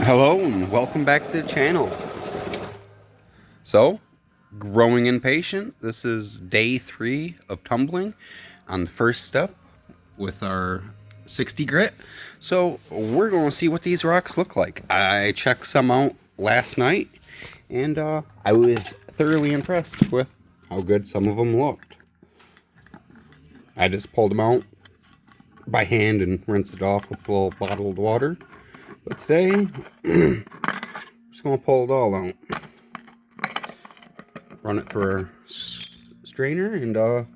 Hello and welcome back to the channel. So, growing impatient, this is day 3 of tumbling on the first step with our 60 grit. So, we're going to see what these rocks look like. I checked some out last night and I was thoroughly impressed with how good some of them looked. I just pulled them out by hand and rinsed it off with a little bottled water. But today, I'm just going to pull it all out. Run it through our strainer and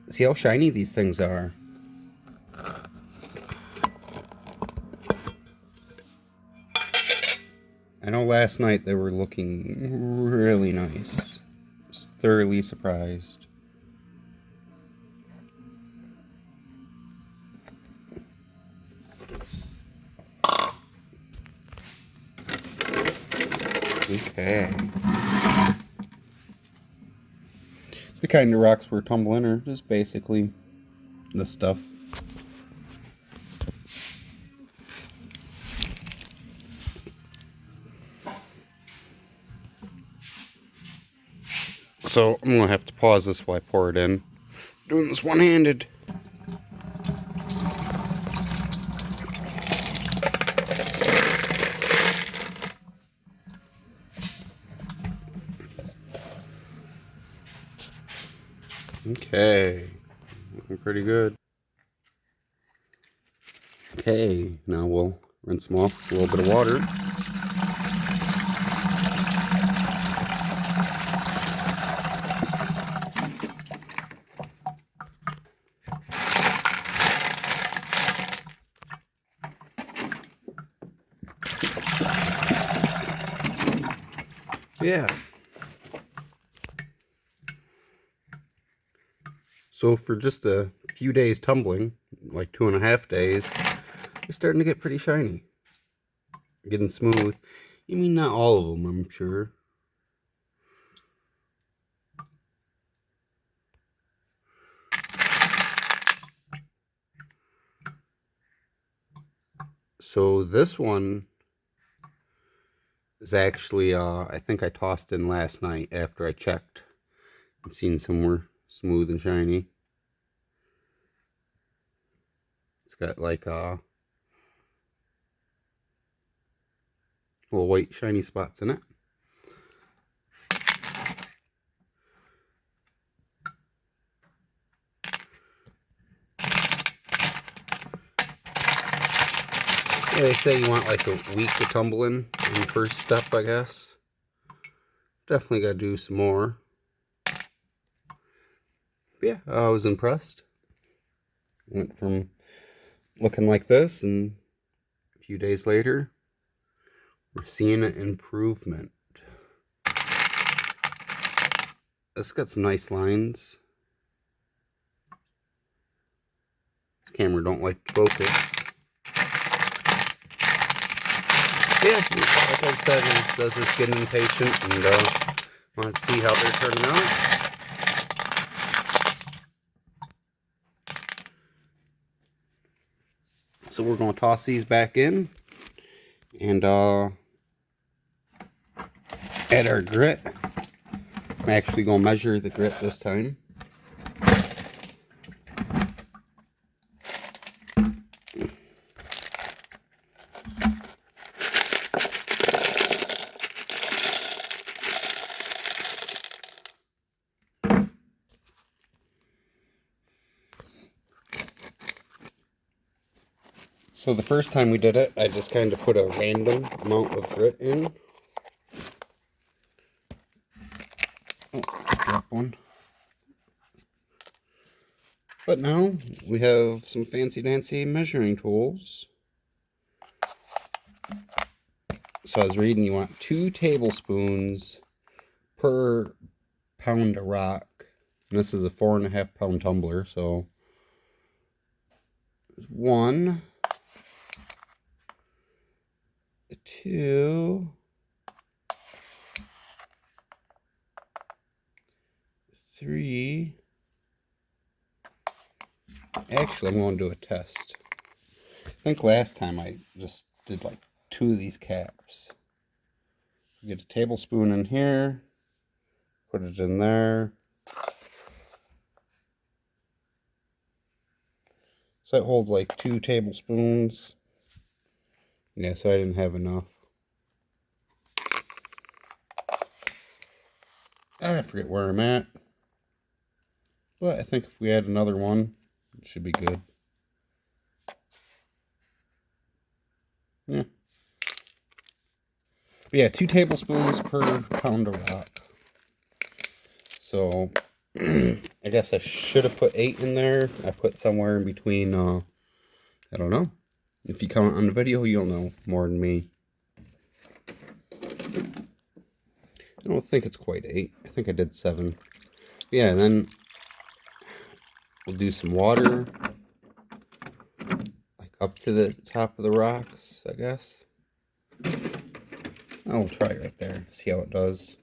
see how shiny these things are. I know last night they were looking really nice. Just thoroughly surprised. Okay. The kind of rocks we're tumbling are just basically this stuff. So I'm gonna have to pause this while I pour it in. Doing this one-handed. Okay, looking pretty good. Okay, now we'll rinse them off with a little bit of water. Yeah. So for just a few days tumbling, like 2.5 days, they're starting to get pretty shiny. Getting smooth. You mean not all of them, I'm sure. So this one is actually, I think I tossed in last night after I checked and seen some were smooth and shiny. It's got like little white shiny spots in it. Yeah, they say you want like a week of tumbling in the first step, I guess. Definitely got to do some more. But yeah, I was impressed. Went from looking like this, and a few days later, we're seeing an improvement. It's got some nice lines. This camera don't like to focus. Yeah, like I said, I was just getting impatient and wanted to see how they're turning out. So we're going to toss these back in and add our grit. I'm actually going to measure the grit this time. So the first time we did it, I just kind of put a random amount of grit in. Oh, drop one. But now we have some fancy dancy measuring tools. So I was reading you want 2 tablespoons per pound of rock. And this is a 4.5 pound tumbler, so 1, 2, 3. Actually, I'm going to do a test. I think last time I just did like 2 of these caps. Get a tablespoon in here, put it in there. So it holds like 2 tablespoons. Yeah, so I didn't have enough. I forget where I'm at. But I think if we add another one, it should be good. Yeah. But yeah, 2 tablespoons per pound of rock. So I guess I should have put 8 in there. I put somewhere in between, I don't know. If you comment on the video, you'll know more than me. I don't think it's quite 8. I think I did 7. Yeah, then we'll do some water, like up to the top of the rocks, I guess. I'll try it right there, see how it does.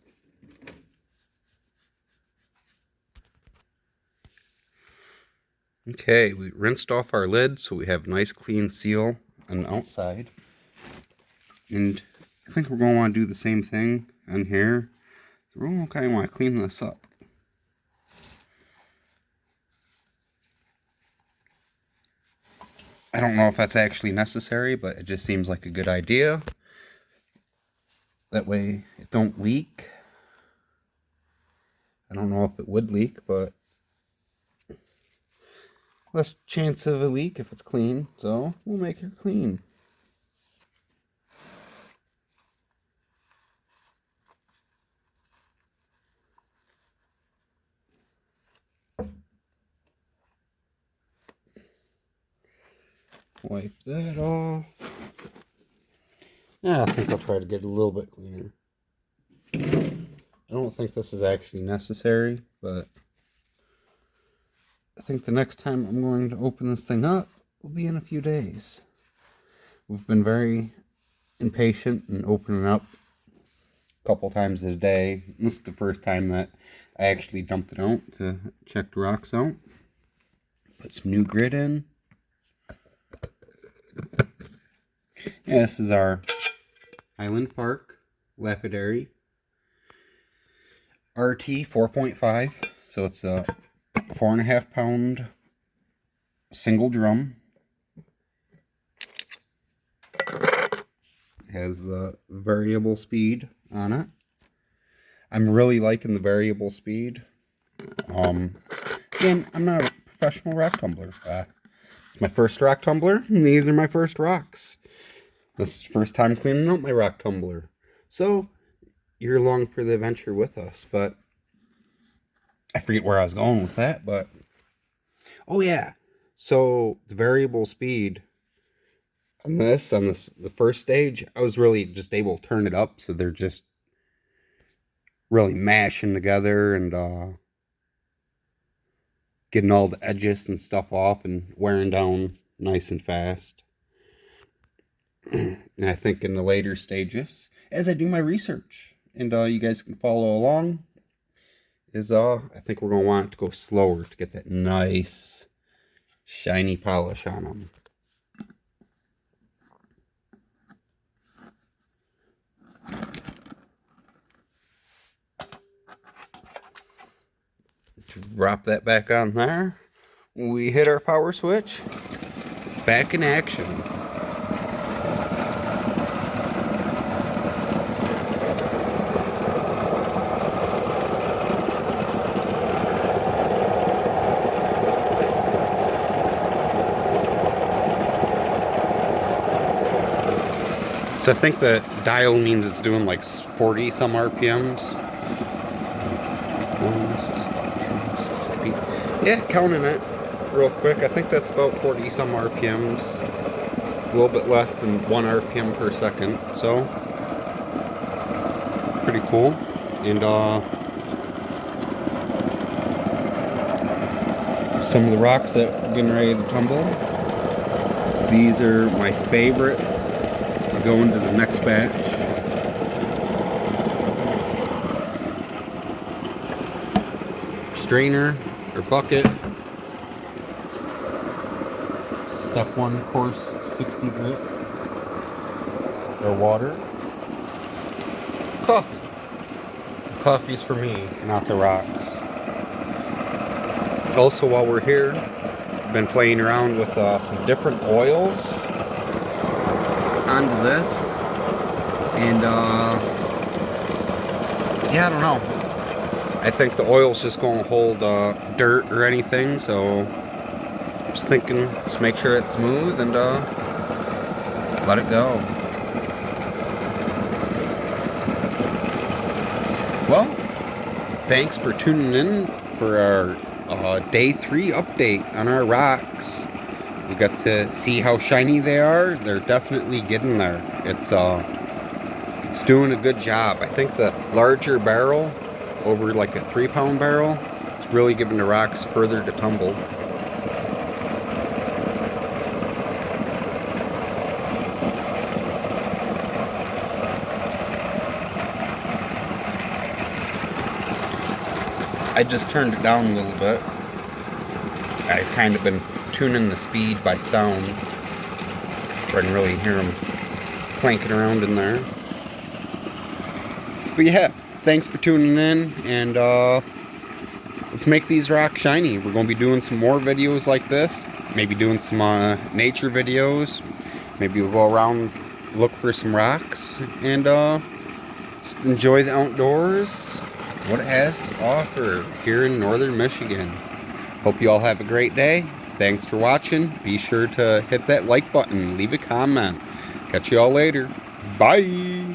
Okay, we rinsed off our lid, so we have a nice clean seal on the outside. And I think we're going to want to do the same thing on here. So we're going to kind of want to clean this up. I don't know if that's actually necessary, but it just seems like a good idea. That way it don't leak. I don't know if it would leak, but less chance of a leak if it's clean, so we'll make it clean. Wipe that off. Yeah, I think I'll try to get it a little bit cleaner. I don't think this is actually necessary, but I think the next time I'm going to open this thing up will be in a few days. We've been very impatient and opening up a couple times a day. This is the first time that I actually dumped it out to check the rocks out. Put some new grit in. Yeah, this is our Highland Park lapidary RT 4.5. So it's a 4.5 pound single drum. It has the variable speed on it. I'm really liking the variable speed. Again, I'm not a professional rock tumbler. It's my first rock tumbler, and these are my first rocks. This is the first time cleaning out my rock tumbler. So, you're along for the adventure with us, but I forget where I was going with that, but oh yeah. So, the variable speed on the first stage, I was really just able to turn it up so they're just really mashing together and getting all the edges and stuff off and wearing down nice and fast. And I think in the later stages, as I do my research, and you guys can follow along, I think we're going to want it to go slower to get that nice shiny polish on them. Drop that back on there. We hit our power switch. Back in action. So I think the dial means it's doing like 40 some RPMs. Yeah, counting it real quick, I think that's about 40 some RPMs. A little bit less than 1 RPM per second, so pretty cool. And some of the rocks that are getting ready to tumble. These are my favorites to go into the next batch. Strainer or bucket. Step 1 course 60 grit. or water. Coffee. Coffee's for me, not the rocks. Also, while we're here, I've been playing around with some different oils onto this. And, yeah, I don't know. I think the oil's just going to hold dirt or anything, so just thinking, just make sure it's smooth and let it go. Well, thanks for tuning in for our day 3 update on our rocks. We got to see how shiny they are. They're definitely getting there. It's doing a good job. I think the larger barrel, over like a 3-pound barrel, is really giving the rocks further to tumble. I just turned it down a little bit. I've kind of been tuning the speed by sound, so I can really hear them clanking around in there. But yeah, thanks for tuning in, and let's make these rocks shiny. We're going to be doing some more videos like this, maybe doing some nature videos. Maybe we'll go around, look for some rocks, and just enjoy the outdoors, what it has to offer here in northern Michigan. Hope you all have a great day. Thanks for watching. Be sure to hit that like button, leave a comment. Catch you all later. Bye.